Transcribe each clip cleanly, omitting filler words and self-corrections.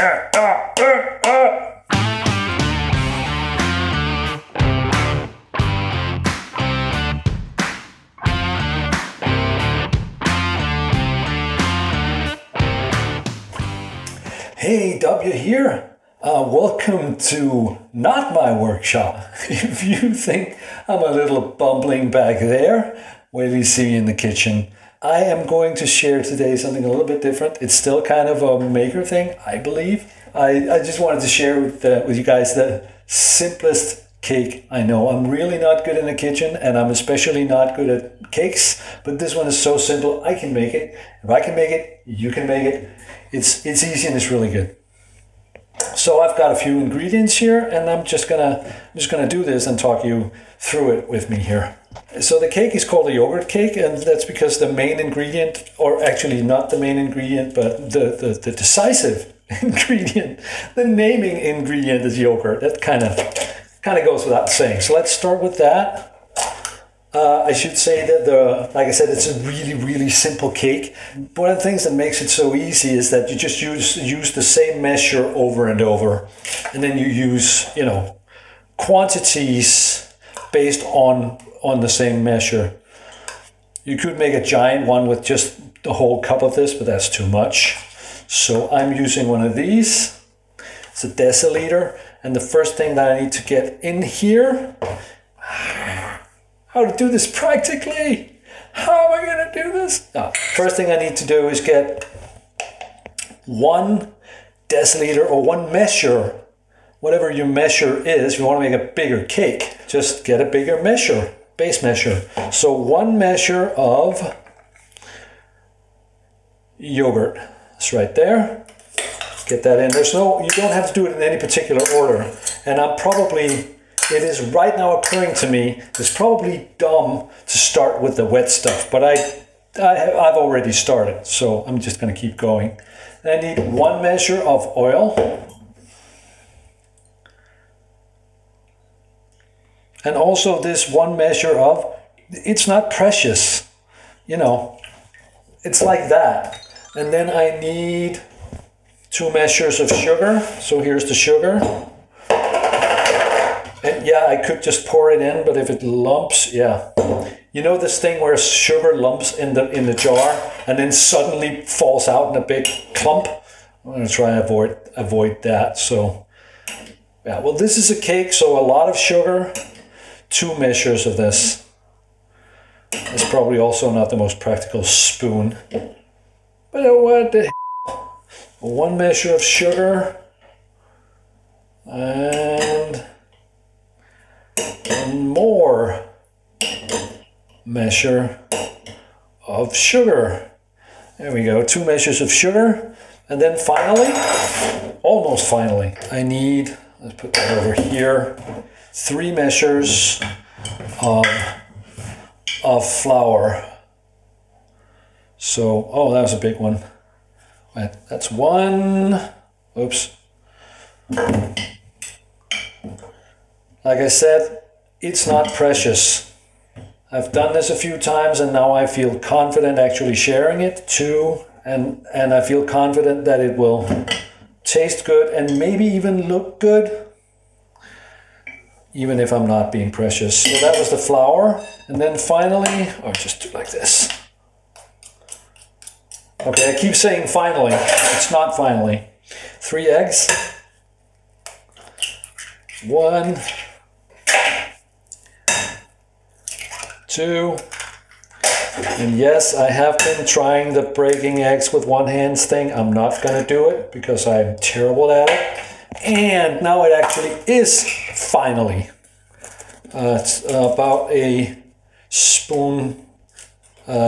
Hey, W here. Welcome to not my workshop. If you think I'm a little bumbling back there, wait till you see me in the kitchen. I am going to share today something a little bit different. It's still kind of a maker thing, I believe. I just wanted to share with you guys the simplest cake I know. I'm really not good in the kitchen, and I'm especially not good at cakes, but this one is so simple, I can make it. If I can make it, you can make it. It's easy and it's really good. So I've got a few ingredients here, and I'm just gonna do this and talk you through it with me here. So the cake is called a yogurt cake, and that's because the main ingredient, or actually not the main ingredient, but the decisive ingredient, the naming ingredient is yogurt. That kind of goes without saying. So let's start with that. I should say that like I said, it's a really simple cake. One of the things that makes it so easy is that you just use the same measure over and over, and then you use quantities based on the same measure. You could make a giant one with just the whole cup of this, but that's too much. So I'm using one of these. It's a deciliter, and the first thing that I need to get in here. How to do this practically? How am I going to do this? First thing I need to do is get 1 deciliter or 1 measure, whatever your measure is. If you want to make a bigger cake, just get a bigger measure, base measure. So 1 measure of yogurt. It's right there. Get that in. You don't have to do it in any particular order. And it is right now occurring to me, it's probably dumb to start with the wet stuff, but I've already started, so I'm just going to keep going. I need 1 measure of oil. And also this 1 measure of, it's not precious, it's like that. And then I need 2 measures of sugar. So here's the sugar. And yeah, I could just pour it in, but if it lumps, yeah. You know this thing where sugar lumps in the jar and then suddenly falls out in a big clump? I'm going to try and avoid that. So, yeah, well, this is a cake, so a lot of sugar, 2 measures of this. It's probably also not the most practical spoon. But what the hell? 1 measure of sugar and 1 more measure of sugar. There we go, 2 measures of sugar. And then finally, almost finally, I need, let's put that over here, 3 measures of flour. So, oh, that was a big one. Right, that's 1, oops. Like I said, it's not precious. I've done this a few times, and now I feel confident actually sharing it too. And I feel confident that it will taste good and maybe even look good, even if I'm not being precious. So that was the flour. And then finally, or just do like this. Okay, I keep saying finally. It's not finally. 3 eggs. 1, 2, and yes, I have been trying the breaking eggs with 1 hand thing. I'm not going to do it because I'm terrible at it. And now it actually is finally. It's about a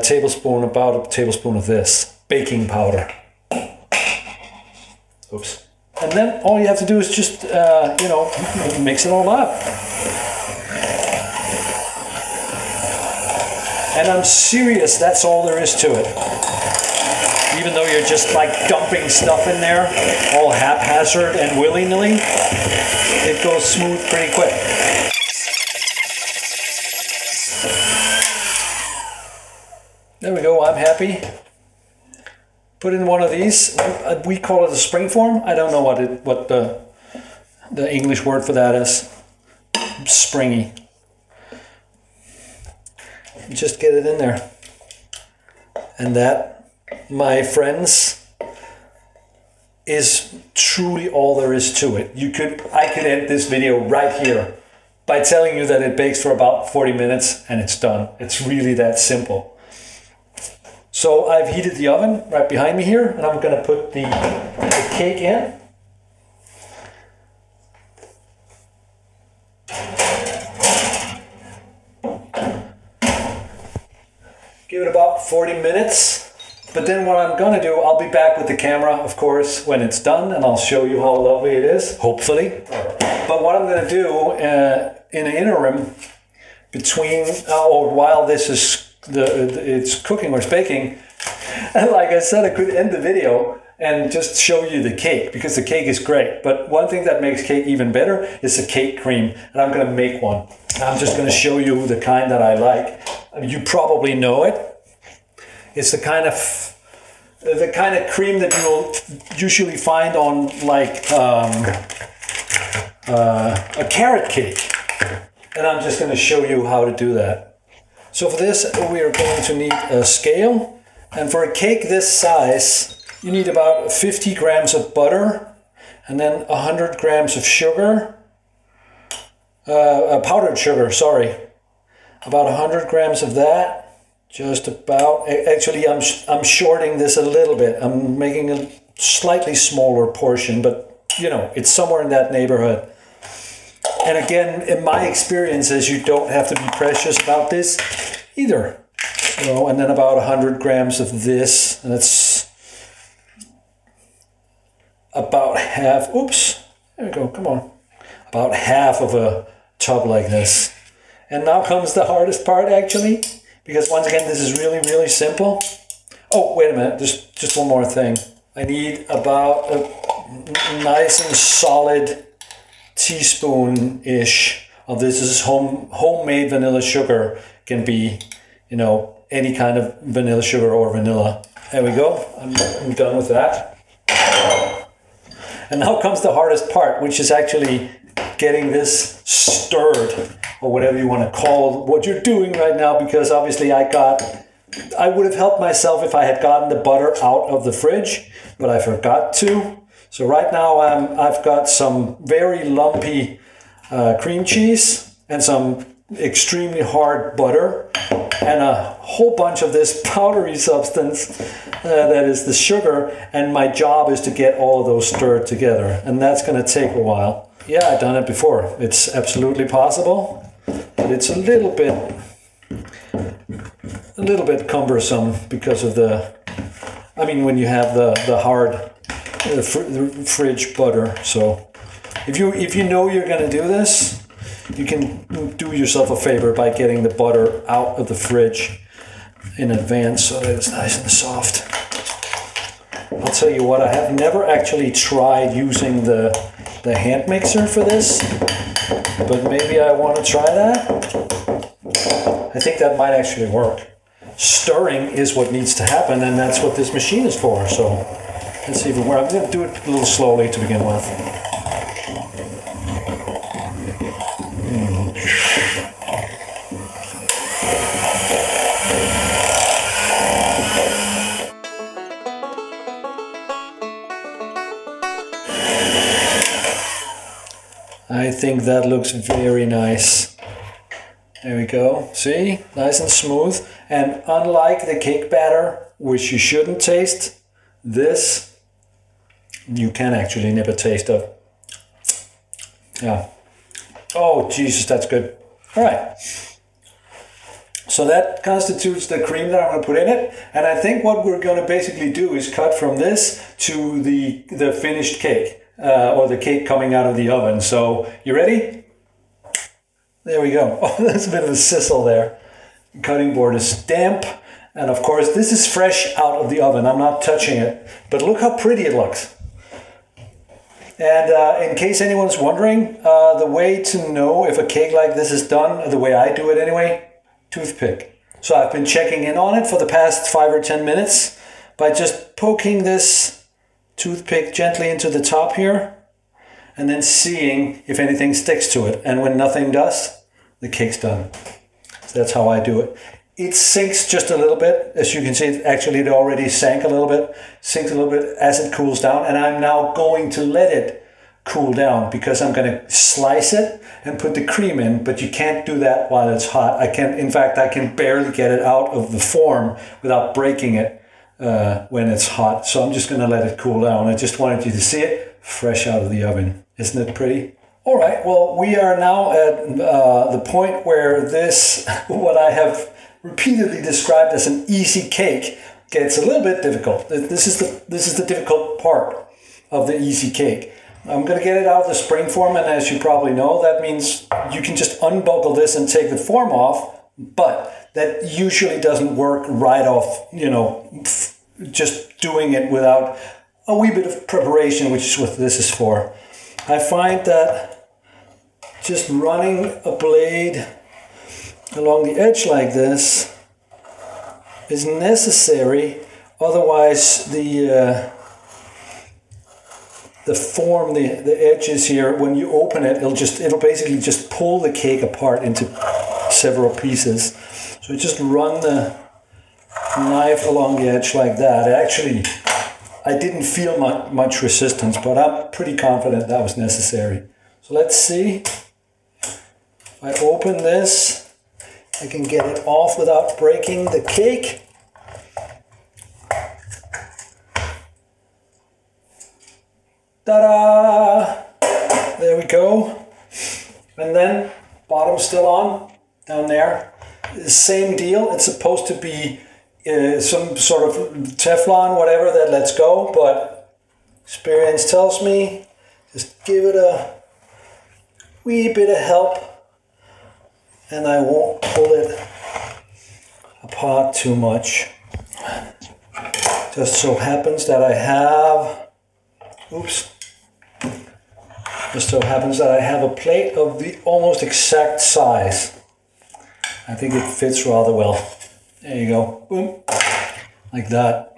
tablespoon of this baking powder. Oops. And then all you have to do is just, mix it all up. And I'm serious, that's all there is to it. Even though you're just like dumping stuff in there, all haphazard and willy-nilly, it goes smooth pretty quick. There we go, I'm happy. put in one of these. We call it a spring form. I don't know what the English word for that is. Springy. Just get it in there. And that, my friends, is truly all there is to it. I could end this video right here by telling you that it bakes for about 40 minutes and it's done. It's really that simple. So I've heated the oven right behind me here, and I'm gonna put the cake in. Give it about 40 minutes. But then what I'm gonna do, I'll be back with the camera, of course, when it's done, and I'll show you how lovely it is, hopefully. But what I'm gonna do in the interim, between, or while this is, it's cooking or it's baking, and like I said, I could end the video and just show you the cake, because the cake is great. But one thing that makes cake even better is the cake cream, and I'm gonna make one. I'm just gonna show you the kind that I like. You probably know it. It's the kind of cream that you'll usually find on like a carrot cake. And I'm just going to show you how to do that. So for this, we are going to need a scale. And for a cake this size, you need about 50 grams of butter, and then 100 grams of sugar, powdered sugar, sorry. About 100 grams of that. Just about. Actually, I'm shorting this a little bit. I'm making a slightly smaller portion, but you know, it's somewhere in that neighborhood. And again, in my experiences, you don't have to be precious about this either. You know, and then about 100 grams of this, and it's about half. Oops, there we go. Come on, about half of a tub like this. And now comes the hardest part, actually. Because once again, this is really, really simple. Oh, wait a minute, just one more thing. I need about a nice and solid teaspoon-ish of this. This is homemade vanilla sugar. Can be, you know, any kind of vanilla sugar or vanilla. There we go, I'm done with that. And now comes the hardest part, which is actually getting this stirred, or whatever you want to call what you're doing right now, because obviously I would have helped myself if I had gotten the butter out of the fridge, but I forgot to. So right now I've got some very lumpy cream cheese and some extremely hard butter and a whole bunch of this powdery substance that is the sugar, and my job is to get all of those stirred together, and that's going to take a while. Yeah, I've done it before. It's absolutely possible, but it's a little bit cumbersome because of when you have the hard fridge butter. So if you know you're going to do this, you can do yourself a favor by getting the butter out of the fridge in advance so that it's nice and soft. I'll tell you what, I have never actually tried using the hand mixer for this, but maybe I want to try that. I think that might actually work. Stirring is what needs to happen, and that's what this machine is for. So let's see if it works. I'm going to do it a little slowly to begin with. I think that looks very nice. There we go. See? Nice and smooth. And unlike the cake batter, which you shouldn't taste, this you can actually nip a taste of. Yeah. Oh, Jesus, that's good. All right. So that constitutes the cream that I'm going to put in it. And I think what we're going to basically do is cut from this to the finished cake. Or the cake coming out of the oven. So, you ready? There we go. Oh, there's a bit of a sizzle there. The cutting board is damp. And of course, this is fresh out of the oven. I'm not touching it. But look how pretty it looks. And in case anyone's wondering, the way to know if a cake like this is done, the way I do it anyway, toothpick. So I've been checking in on it for the past 5 or 10 minutes. by just poking this toothpick gently into the top here and then seeing if anything sticks to it. And when nothing does, the cake's done. So that's how I do it. It sinks just a little bit. As you can see, it already sank a little bit, sinks a little bit as it cools down. And I'm now going to let it cool down because I'm going to slice it and put the cream in, but you can't do that while it's hot. In fact, I can barely get it out of the form without breaking it when it's hot. So I'm just going to let it cool down. I just wanted you to see it fresh out of the oven. Isn't it pretty? All right, well, we are now at the point where this, what I have repeatedly described as an easy cake, gets a little bit difficult. This is the difficult part of the easy cake. I'm going to get it out of the spring form, and as you probably know, that means you can just unbuckle this and take the form off, but that usually doesn't work right off, you know, just doing it without a wee bit of preparation, which is what this is for. I find that just running a blade along the edge like this is necessary, otherwise the form, the edges here, when you open it, it'll basically just pull the cake apart into several pieces. So just run the knife along the edge like that. Actually, I didn't feel much resistance, but I'm pretty confident that was necessary. So let's see. If I open this, I can get it off without breaking the cake. Ta-da! There we go. And then, bottom still on, down there. Same deal, it's supposed to be some sort of Teflon, whatever, that lets go, but experience tells me, just give it a wee bit of help and I won't pull it apart too much. Just so happens that I have, just so happens that I have a plate of the almost exact size. I think it fits rather well. There you go, boom, like that.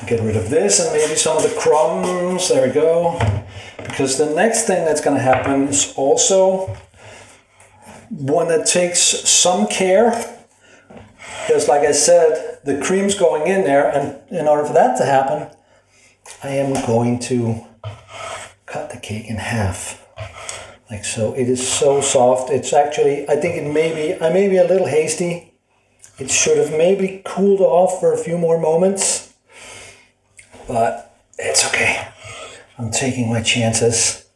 Get rid of this and maybe some of the crumbs, there we go. Because the next thing that's gonna happen is also one that takes some care, because like I said, the cream's going in there, and in order for that to happen, I am going to cut the cake in half. Like so. It is so soft. It's actually, I think I may be a little hasty. It should have maybe cooled off for a few more moments, but it's okay. I'm taking my chances.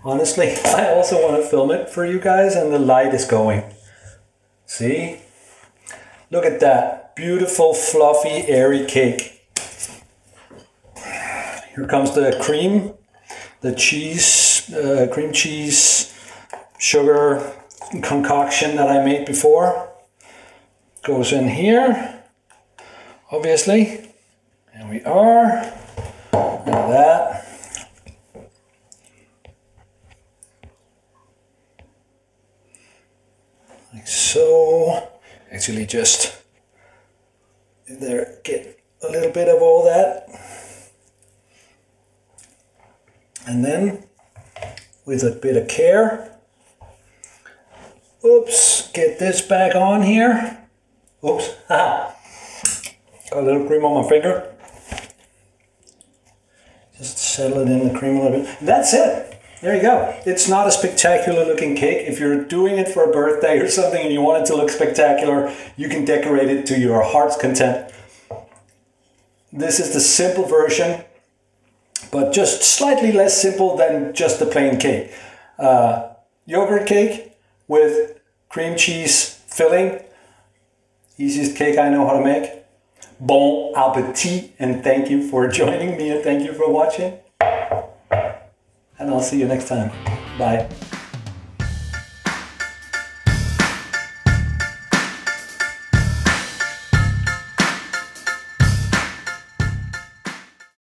Honestly, I also want to film it for you guys, and the light is going. See? Look at that. Beautiful, fluffy, airy cake. Here comes the cream, the cheese, cream cheese, sugar concoction that I made before. Goes in here, obviously. There we are. Like that. Like so. Actually just there, get a little bit of all that. And then with a bit of care, get this back on here. Got a little cream on my finger. Just settle it in the cream a little bit. That's it. There you go. It's not a spectacular looking cake. If you're doing it for a birthday or something and you want it to look spectacular, you can decorate it to your heart's content. This is the simple version, but just slightly less simple than just the plain cake. Yogurt cake with cream cheese filling. Easiest cake I know how to make. Bon appetit, and thank you for joining me, and thank you for watching. And I'll see you next time. Bye.